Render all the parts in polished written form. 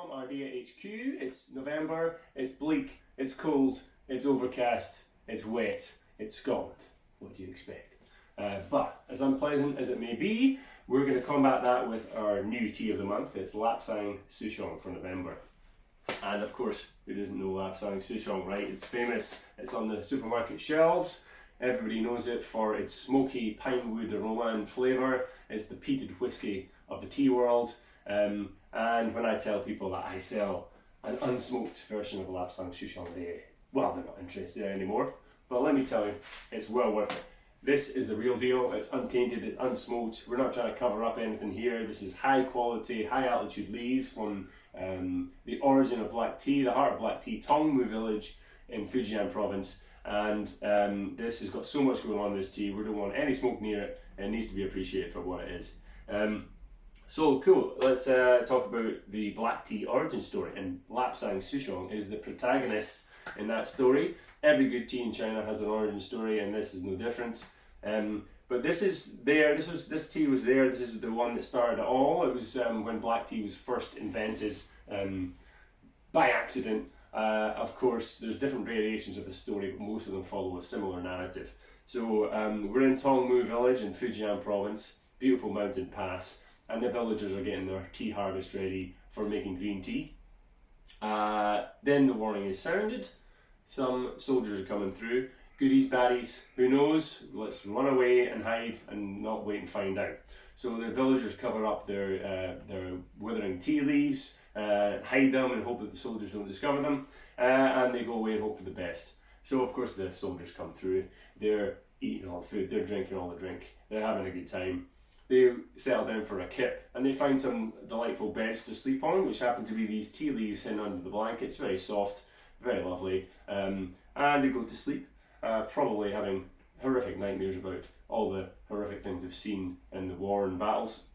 from Ardea HQ. It's November, it's bleak, it's cold, it's overcast, it's wet, it's Scotland. What do you expect? But as unpleasant as it may be, we're going to combat that with our new tea of the month. It's Lapsang Souchong for November. And of course, who doesn't know Lapsang Souchong, right? It's famous, it's on the supermarket shelves. Everybody knows it for its smoky pine wood aroma and flavour. It's the peated whiskey of the tea world. And when I tell people that I sell an unsmoked version of Lapsang Souchong, they're not interested anymore. But let me tell you, it's well worth it. This is the real deal. It's untainted, it's unsmoked. We're not trying to cover up anything here. This is high quality, high altitude leaves from the origin of black tea, the heart of black tea, Tongmu village in Fujian province. And this has got so much going on in this tea. We don't want any smoke near it. It needs to be appreciated for what it is. So cool, let's talk about the black tea origin story. And Lapsang Souchong is the protagonist in that story. Every good tea in China has an origin story, and this is no different. But this tea was there. This is the one that started it all. It was when black tea was first invented by accident. Of course, there's different variations of the story, but most of them follow a similar narrative. So we're in Tongmu village in Fujian province, beautiful mountain pass, and the villagers are getting their tea harvest ready for making green tea. Then the warning is sounded. Some soldiers are coming through. Goodies, baddies, who knows? Let's run away and hide and not wait and find out. So the villagers cover up their withering tea leaves, hide them and hope that the soldiers don't discover them, and they go away and hope for the best. So of course the soldiers come through. They're eating all the food, they're drinking all the drink, they're having a good time. They settle down for a kip and they find some delightful beds to sleep on, which happen to be these tea leaves hidden under the blankets, very soft, very lovely, and they go to sleep, probably having horrific nightmares about all the horrific things they've seen in the war and battles.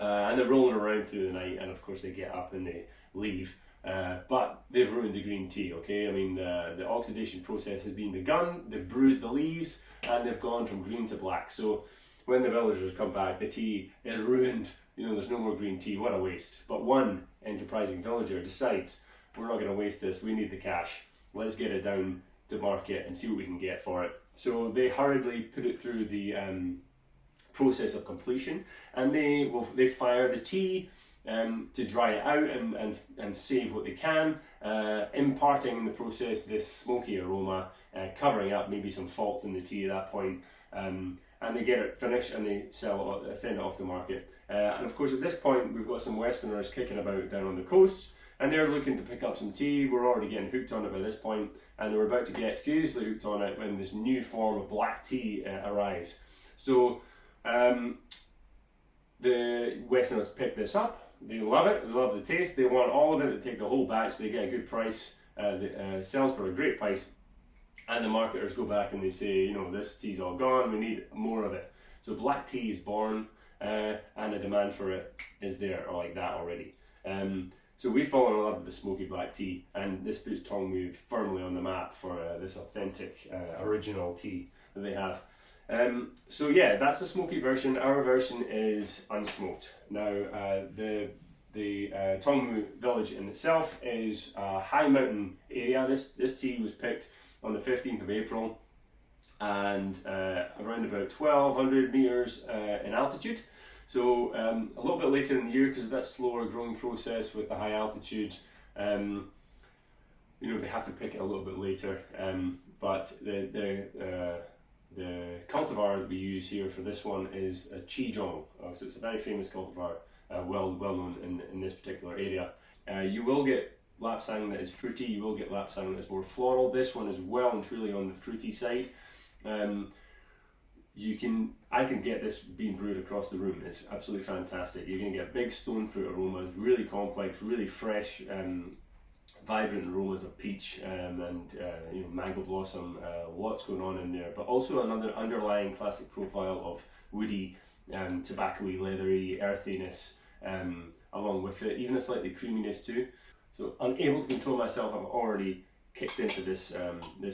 And they're rolling around through the night, and of course they get up and they leave. But they've ruined the green tea, okay? I mean, the oxidation process has been begun, they've bruised the leaves, and they've gone from green to black. So when the villagers come back, the tea is ruined. You know, there's no more green tea, what a waste. But one enterprising villager decides, we're not going to waste this, we need the cash. Let's get it down to market and see what we can get for it. So they hurriedly put it through the process of completion, and they fire the tea to dry it out and save what they can, imparting in the process this smoky aroma, covering up maybe some faults in the tea at that point, and they get it finished and they send it off the market. And of course at this point we've got some Westerners kicking about down on the coast, and they're looking to pick up some tea. We're already getting hooked on it by this point, and we're about to get seriously hooked on it when this new form of black tea arrives. So the Westerners pick this up, they love it, they love the taste, they want all of it, they take the whole batch, they get a good price, sells for a great price, and the marketers go back and they say, you know, this tea's all gone, we need more of it. So black tea is born, and the demand for it is there, or like that already. So we've fallen in love with the smoky black tea, and this puts Tongmu firmly on the map for this authentic original tea that they have. So yeah, that's the smoky version. Our version is unsmoked. Now the Tongmu village in itself is a high mountain area. This tea was picked on the 15th of April, and around about 1,200 meters in altitude. So a little bit later in the year, because of that slower growing process with the high altitude, you know, they have to pick it a little bit later. But the cultivar that we use here for this one is a Qizhong. So it's a very famous cultivar, well known in this particular area. You will get Lapsang that is fruity, you will get Lapsang that is more floral. This one is well and truly on the fruity side. I can get this being brewed across the room. It's absolutely fantastic. You're going to get big stone fruit aromas, really complex, really fresh, vibrant aromas of peach and you know, mango blossom. Lots going on in there, but also another underlying classic profile of woody, tobacco-y, leathery earthiness, along with it, even a slightly creaminess too. So unable to control myself, I've already kicked into this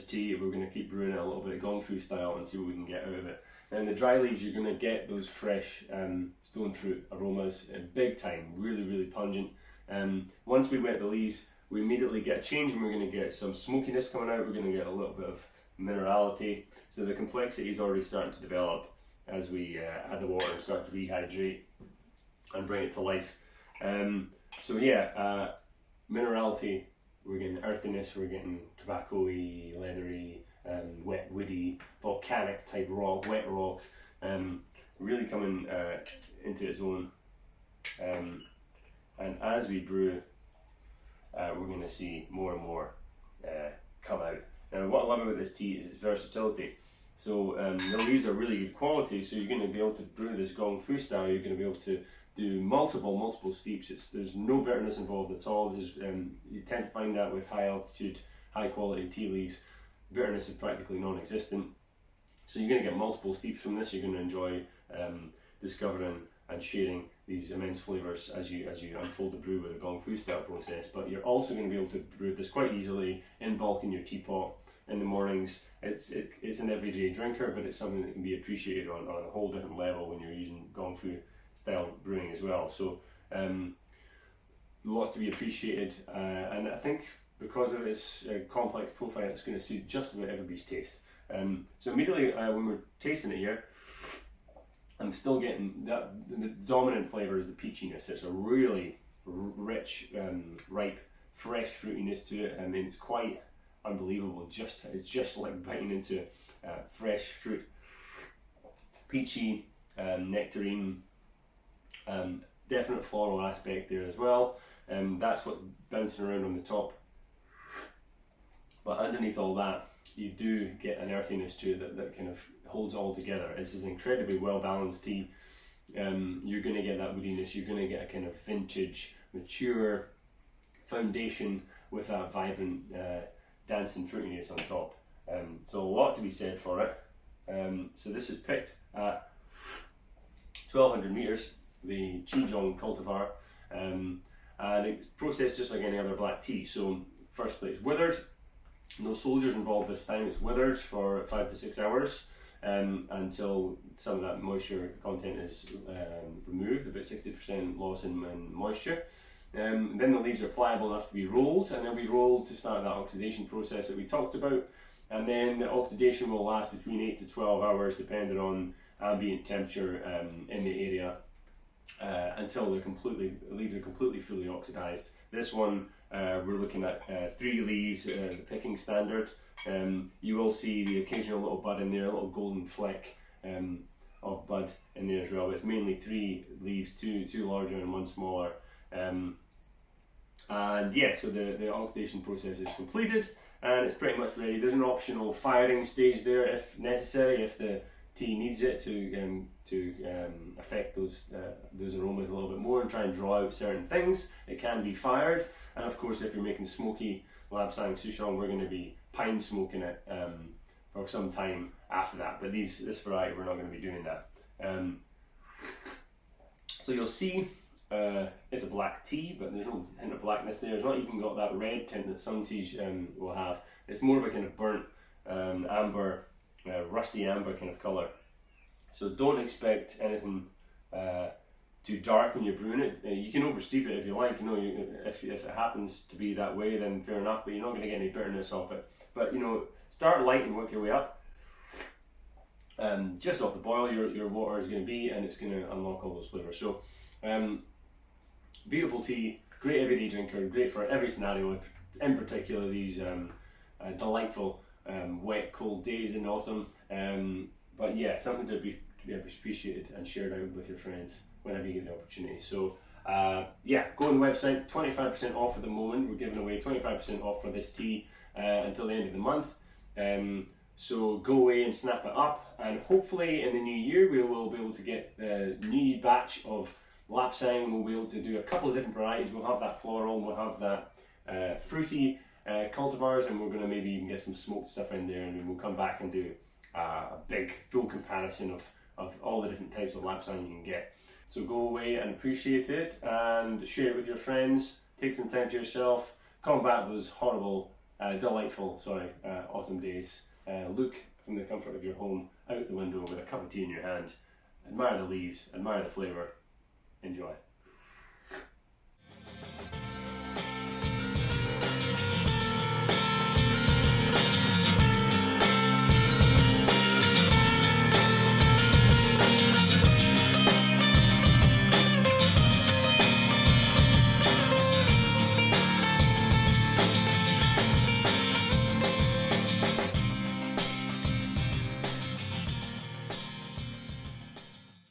tea. We're going to keep brewing it a little bit gong fu style and see what we can get out of it. And the dry leaves, you're going to get those fresh stone fruit aromas, big time, really pungent. Once we wet the leaves, we immediately get a change, and we're going to get some smokiness coming out. We're going to get a little bit of minerality. So the complexity is already starting to develop as we add the water and start to rehydrate and bring it to life. So yeah, minerality, we're getting earthiness, we're getting tobacco-y, leathery, wet, woody, volcanic type rock, wet rock, really coming into its own. And as we brew, we're going to see more and more come out. Now, what I love about this tea is its versatility. So the leaves are really good quality, so you're going to be able to brew this gong fu style. You're going to be able to do multiple steeps. There's no bitterness involved at all. You tend to find that with high altitude, high quality tea leaves. Bitterness is practically non-existent. So you're going to get multiple steeps from this. You're going to enjoy discovering and sharing these immense flavours as you unfold the brew with a gong fu style process. But you're also going to be able to brew this quite easily in bulk in your teapot in the mornings. It's an everyday drinker, but it's something that can be appreciated on a whole different level when you're using gong fu style brewing as well. So lots to be appreciated, and I think because of its complex profile, it's going to suit just about everybody's taste. So immediately when we're tasting it here, I'm still getting that the dominant flavour is the peachiness. It's a really rich, ripe, fresh fruitiness to it. I mean, it's quite unbelievable. It's just like biting into fresh fruit, peachy, nectarine, definite floral aspect there as well. That's what's bouncing around on the top. But underneath all that, you do get an earthiness to it that kind of holds it all together. This is an incredibly well balanced tea. You're going to get that woodiness, you're going to get a kind of vintage, mature foundation with that vibrant, dancing fruitiness on top. So a lot to be said for it. So this is picked at 1200 metres, the Souchong cultivar, and it's processed just like any other black tea. So firstly, it's withered. No soldiers involved this time. It's withered for 5 to 6 hours until some of that moisture content is removed, about 60% loss in moisture. Then the leaves are pliable enough to be rolled, and they'll be rolled to start that oxidation process that we talked about. And then the oxidation will last between 8 to 12 hours, depending on ambient temperature in the area, until the leaves are completely fully oxidized. This one, we're looking at 3 leaves, the picking standard. You will see the occasional little bud in there, a little golden fleck of bud in there as well. But it's mainly 3 leaves, two larger and 1 smaller. And yeah, so the oxidation process is completed and it's pretty much ready. There's an optional firing stage there if necessary, if the tea needs it to affect those aromas a little bit more and try and draw out certain things. It can be fired, and of course if you're making smoky Lapsang Souchong, we're going to be pine smoking it for some time after that, but this variety we're not going to be doing that. So you'll see it's a black tea, but there's no hint of blackness there. It's not even got that red tint that some teas will have. It's more of a kind of burnt amber, rusty amber kind of colour. So don't expect anything too dark when you're brewing it. You can oversteep it if you like. If it happens to be that way, then fair enough. But you're not going to get any bitterness off it. But start light and work your way up. Just off the boil, your water is going to be, and it's going to unlock all those flavours. So beautiful tea, great everyday drinker, great for every scenario. In particular, these delightful wet, cold days in autumn. But yeah, something to be appreciated and shared out with your friends whenever you get the opportunity. So yeah, go on the website, 25% off at the moment. We're giving away 25% off for this tea until the end of the month. So go away and snap it up, and hopefully in the new year we will be able to get the new batch of Lapsang. We'll be able to do a couple of different varieties. We'll have that floral, we'll have that fruity cultivars, and we're going to maybe even get some smoked stuff in there, and then we'll come back and do a big full comparison of all the different types of Lapsang you can get. So go away and appreciate it and share it with your friends. Take some time to yourself, combat those horrible, delightful autumn days. Look from the comfort of your home out the window with a cup of tea in your hand. Admire the leaves, admire the flavour. Enjoy.